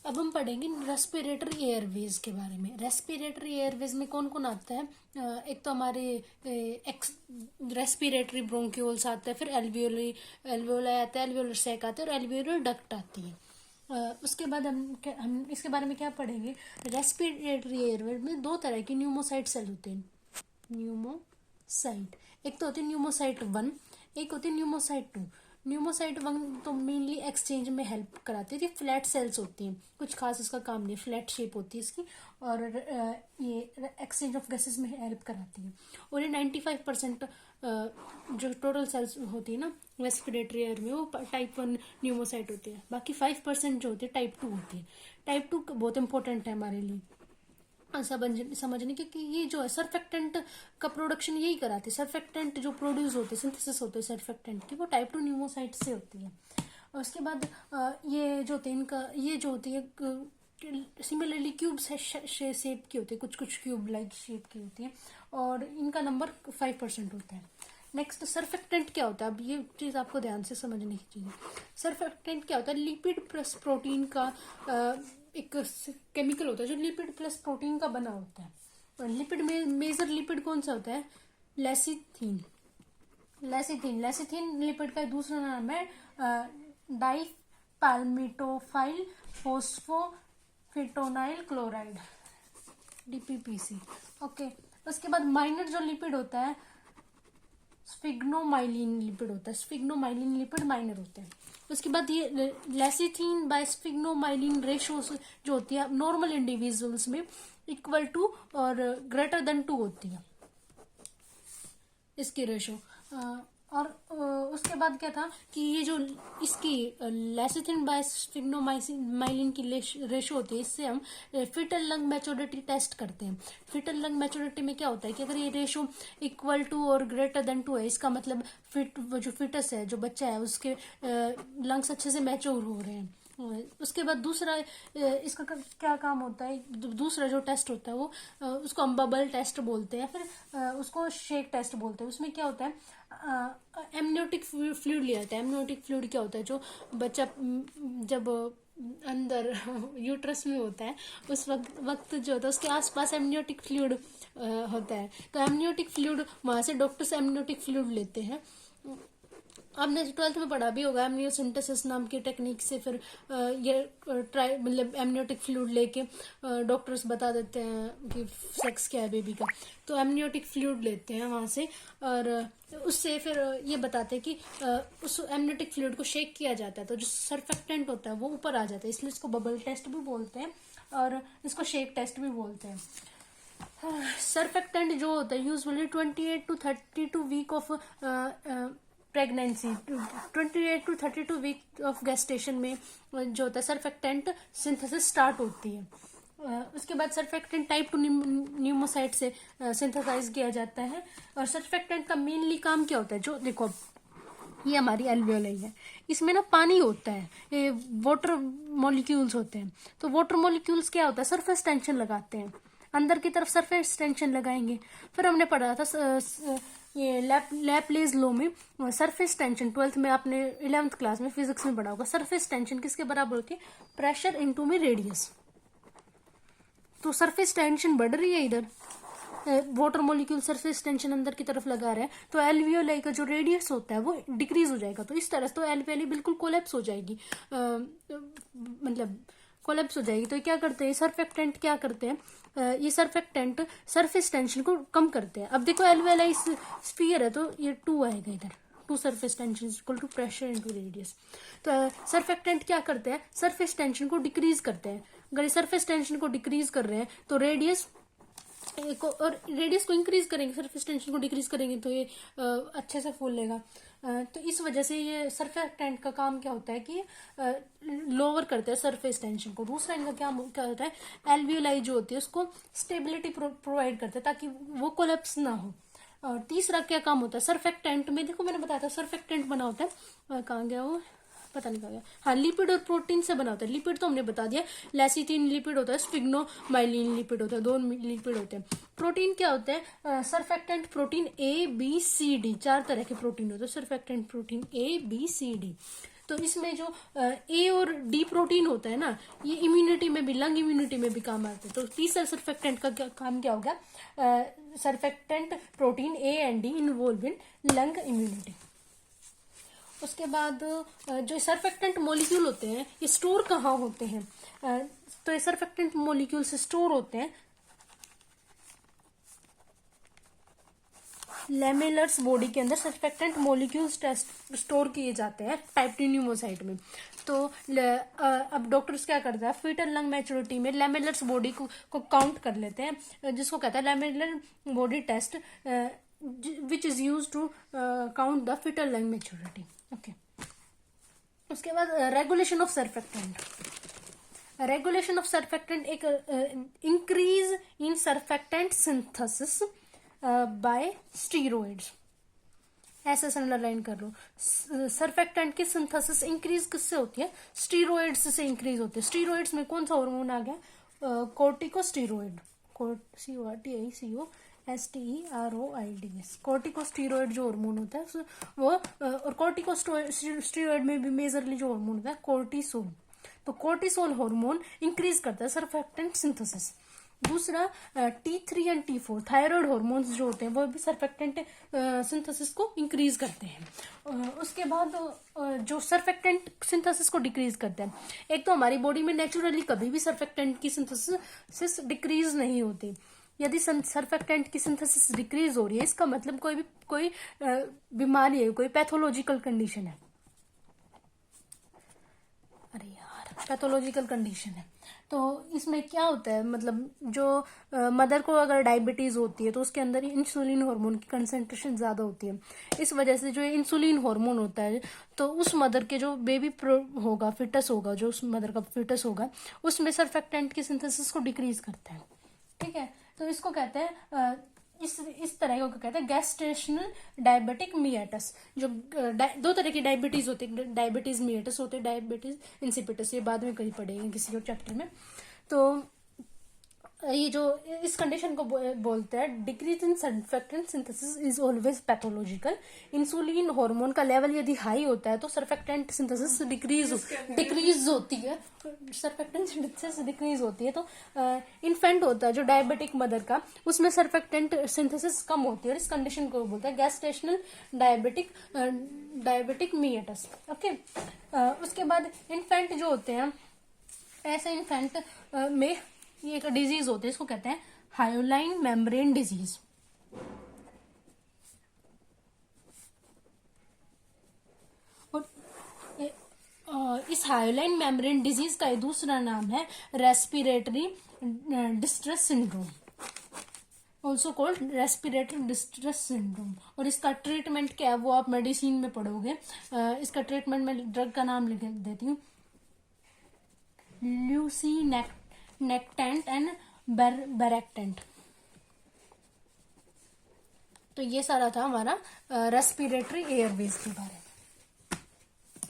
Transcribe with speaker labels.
Speaker 1: अब हम पढ़ेंगे रेस्पिरेटरी एयरवेज के बारे में। रेस्पिरेटरी एयरवेज में कौन कौन आता है? एक तो हमारे रेस्पिरेटरी ब्रोंक्यूल्स आता है, फिर एल्वियोली एल्वियोलाई आता है, एल्वियोलर सैक आता है और एल्वियोलर डक्ट आती है। उसके बाद हम इसके बारे में क्या पढ़ेंगे? रेस्पिरेटरी एयरवेज में दो तरह की न्यूमोसाइट सेल होते हैं। न्यूमोसाइट, एक तो होती है न्यूमोसाइट 1, एक होती है न्यूमोसाइट 2। न्यूमोसाइट 1 तो मेनली एक्सचेंज में हेल्प कराती है, फ्लैट सेल्स होती हैं, कुछ खास इसका काम नहीं, फ्लैट शेप होती है इसकी, और ये एक्सचेंज ऑफ गैसेस में हेल्प कराती है। और ये 95% जो टोटल सेल्स होती है ना रेस्पिरेटरी एयर में, वो टाइप 1 न्यूमोसाइट होती है। बाकी 5% जो होती है टाइप 2 होती है। टाइप 2 बहुत इंपॉर्टेंट है हमारे लिए समझने, क्योंकि ये जो है सर्फेक्टेंट का प्रोडक्शन यही कराती है। सर्फेक्टेंट जो प्रोड्यूस होते हैं, सिंथेसिस होते हैं सर्फेक्टेंट की, वो टाइप 2 न्यूमोसाइट से होती है। और उसके बाद ये जो होते हैं इनका, ये जो होती है सिमिलरली क्यूब शेप की होती है, कुछ कुछ क्यूब लाइक शेप की होती है, और इनका नंबर 5% होता है। नेक्स्ट सर्फेक्टेंट क्या होता है? अब ये चीज़ आपको ध्यान से समझने की चीज़ है। सर्फेक्टेंट क्या होता है? लिपिड प्लस प्रोटीन का एक केमिकल होता है जो लिपिड प्लस प्रोटीन का बना होता है। और लिपिड में मेजर लिपिड कौन सा होता है? लेसिथिन। लेसिथिन लिपिड का दूसरा नाम है डाई पाल्मिटोफाइल फोस्फोफिटोनाइल क्लोराइड, DPPC। ओके, उसके बाद माइनर जो लिपिड होता है स्फिग्नोमाइलिन लिपिड होता है। स्फिग्नोमाइलिन लिपिड माइनर होते हैं। उसके बाद ये लेसिथिन बाय स्फिग्नोमाइलिन रेशो जो होती है नॉर्मल इंडिविजुअल्स में इक्वल टू और ग्रेटर देन 2 होती है इसकी रेशो। और उसके बाद क्या था कि ये जो इसकी लेसिथिन बाय स्फिग्नोमाइलिन की रेशो होती है, इससे हम फिटल लंग मैच्योरिटी टेस्ट करते हैं। फिटल लंग मैच्योरिटी में क्या होता है कि अगर ये रेशो इक्वल टू और ग्रेटर देन 2 है, इसका मतलब जो फिटस है, जो बच्चा है, उसके लंग्स अच्छे से मैच्योर हो रहे हैं। उसके बाद दूसरा इसका क्या काम होता है? दूसरा जो टेस्ट होता है वो उसको हम बबल टेस्ट बोलते हैं, फिर उसको शेक टेस्ट बोलते हैं। उसमें क्या होता है? एमनियोटिक फ्लूइड लिया जाता है। एमनियोटिक फ्लूइड क्या होता है? जो बच्चा जब अंदर यूट्रस में होता है, उस वक्त जो होता है उसके आसपास एमनियोटिक फ्लूइड होता है। तो एमनियोटिक फ्लूइड वहाँ से डॉक्टर से एमनियोटिक फ्लूइड लेते हैं। आपने 12th में पढ़ा भी होगा एमनियोसिंथेसिस नाम की टेक्निक से। फिर ये ट्राई मतलब एमनियोटिक फ्लूइड लेके डॉक्टर्स बता देते हैं कि सेक्स क्या है बेबी का। तो एमनियोटिक फ्लूइड लेते हैं वहाँ से, और उससे फिर ये बताते हैं कि उस एमनियोटिक फ्लूइड को शेक किया जाता है, तो जो सर्फेक्टेंट होता है वो ऊपर आ जाता है। इसलिए इसको बबल टेस्ट भी बोलते हैं और इसको शेक टेस्ट भी बोलते हैं। सर्फेक्टेंट जो होता है usually 28 to 32 week of pregnancy, 28 to 32 week of gestation में जो होता है सर्फेक्टेंट सिंथेसिस स्टार्ट होती है। उसके बाद सर्फेक्टेंट टाइप 2 न्यूमोसाइट से सिंथेसाइज किया जाता है। और सर्फेक्टेंट का मेनली काम क्या होता है? जो देखो, ये हमारी एल्वियोलाई है, इसमें ना पानी होता है, ये वाटर मॉलिक्यूल्स होते हैं। तो वाटर मॉलिक्यूल्स क्या होता है? सरफेस टेंशन लगाते हैं, अंदर की तरफ सरफेस टेंशन लगाएंगे। फिर हमने पढ़ा था ये लैपलेज लॉ में सरफेस टेंशन, 12th में आपने 11th क्लास में फिजिक्स में पढ़ा होगा। सरफेस टेंशन किसके बराबर होती है? प्रेशर इनटू में रेडियस। तो सरफेस टेंशन बढ़ रही है, इधर वाटर मॉलिक्यूल सरफेस टेंशन अंदर की तरफ लगा रहा है, तो एल्वियोलाई का जो रेडियस होता है वो डिक्रीज हो जाएगा। तो इस तरह से तो एल्वियोलाई बिल्कुल कोलैप्स हो जाएगी, मतलब कोलैप्स हो जाएगी। तो क्या करते हैं सर्फेक्टेंट? क्या करते हैं ये सर्फेक्टेंट सरफेस टेंशन को कम करते हैं। अब देखो एल्वियोलाई स्फीयर है तो ये 2 आएगा इधर, 2 surface tension equal to pressure into radius. तो सर्फेक्टेंट क्या करते हैं? सरफेस टेंशन को डिक्रीज करते हैं। अगर ये सरफेस टेंशन को डिक्रीज कर रहे हैं तो रेडियस और रेडियस को इंक्रीज करेंगे, सरफेस टेंशन को डिक्रीज करेंगे तो ये अच्छे से फूलेगा। तो इस वजह से ये सर्फेक्टेंट का काम क्या होता है कि लोअर करते हैं सरफेस टेंशन को। दूसरा इनका क्या होता है? एल्वियोलाई जो होती है उसको स्टेबिलिटी प्रोवाइड करते हैं ताकि वो कोलैप्स ना हो। और तीसरा क्या काम होता है सर्फेक्टेंट में? देखो मैंने बताया था सर्फेक्टेंट बना होता है, कहाँ गया वो, पता नहीं कहा गया। हाँ, लिपिड और प्रोटीन से बना होता है। लिपिड तो हमने बता दिया, लेसिथिन लिपिड होता है, स्फिग्नोमाइलिन लिपिड होता है, 2 लिपिड होते हैं। प्रोटीन क्या होते हैं? Surfactant protein A, B, C, D, 4 तरह के प्रोटीन होते हैं। Surfactant protein A, B, C, D। तो इसमें जो ए और डी प्रोटीन होता है ना, ये इम्यूनिटी में भी, लंग इम्यूनिटी में भी काम आते हैं। तो टी सेल सर्फेक्टेंट का काम क्या हो गया, surfactant protein A and D involve in lung immunity. उसके बाद जो सर्फेक्टेंट मॉलिक्यूल होते हैं ये स्टोर कहाँ होते हैं, तो ये सर्फेक्टेंट मॉलिक्यूल्स स्टोर होते हैं लेमेलर्स बॉडी के अंदर। सर्फेक्टेंट मॉलिक्यूल्स स्टोर किए जाते हैं टाइप्टिन्यूमोसाइट में। तो अब डॉक्टर्स क्या करते हैं, फीटल लंग मैच्योरिटी में लेमेलर्स बॉडी को काउंट कर लेते हैं, जिसको कहते हैं lamellar body test, which is use to count the foetal lung maturity. Okay, उसके बाद regulation of surfactant. Regulation of surfactant एक increase in surfactant synthesis by steroids, ऐसे अंडरलाइन कर लो। सर्फेक्टेंट की सिंथेसिस इंक्रीज किससे होती है, स्टीरॉइड्स से इंक्रीज होती है। स्टीरॉइड्स में कौन सा हार्मोन आ गया, कोर्टिकोस्टीरॉइड, CORTICOSTEROIDS, कोर्टिकोस्टीरॉइड जो हार्मोन होता है वो, और कोर्टिकोस्टीरॉइड में भी मेजरली जो हार्मोन होता है कोर्टिसोल। तो कोर्टिसोल हार्मोन इंक्रीज करता है सर्फेक्टेंट सिंथेसिस। दूसरा T3 and T4 thyroid hormones जो होते हैं वो भी सर्फेक्टेंट सिंथेसिस को इंक्रीज करते हैं। उसके बाद जो सर्फेक्टेंट सिंथेसिस को डिक्रीज करते हैं, एक तो हमारी बॉडी में नेचुरली कभी भी सर्फेक्टेंट की सिंथेसिस डिक्रीज नहीं होती। यदि सर्फेक्टेंट की सिंथेसिस डिक्रीज हो रही है, इसका मतलब कोई बीमारी है, कोई पैथोलॉजिकल कंडीशन है। अरे यार, पैथोलॉजिकल कंडीशन है। तो इसमें क्या होता है, मतलब जो मदर को अगर डायबिटीज होती है तो उसके अंदर इंसुलिन हार्मोन की कंसेंट्रेशन ज्यादा होती है। इस वजह से जो इंसुलिन हार्मोन होता है, तो उस मदर के जो बेबी होगा, फिटस होगा, जो उस मदर का फिटस होगा, उसमें सर्फेक्टेंट की सिंथेसिस को डिक्रीज करता है। ठीक है, तो इसको कहते हैं इस तरह को कहते हैं गैस्ट्रेशनल डायबिटिक मियाटस। जो दो तरह की डायबिटीज होती है, डायबिटीज मियाटस होते हैं, डायबिटीज इंसिपिटस, ये बाद में कहीं पढ़ेंगे किसी और चैप्टर में। तो ये जो इस कंडीशन को बोलते हैं decrease in surfactant synthesis is always pathological. Insulin hormone का लेवल यदि हाई होता है तो सर्फेक्टेंट सिंथेसिस डिक्रीज होती है, सर्फेक्टेंट सिंथेसिस डिक्रीज होती है। तो इन्फेंट होता है जो डायबिटिक मदर का, उसमें सर्फेक्टेंट सिंथेसिस कम होती है, और इस कंडीशन को बोलते हैं गैस्ट्रेशनल डायबिटिक मियाटस। ओके, उसके बाद इन्फेंट जो होते हैं, ऐसे इन्फेंट में ये एक डिजीज होती है, इसको कहते हैं हायोलाइन मेम्ब्रेन डिजीज। और इस हायोलाइन मेम्ब्रेन डिजीज का दूसरा नाम है respiratory distress syndrome, also called respiratory distress syndrome. और इसका ट्रीटमेंट क्या है वो आप मेडिसिन में पढ़ोगे। इसका ट्रीटमेंट में ड्रग का नाम लिख देती हूँ, ल्यूसिनेक्टेंट एंड बेरेक्टेंट। तो ये सारा था हमारा रेस्पिरेटरी एयरवेज के बारे में।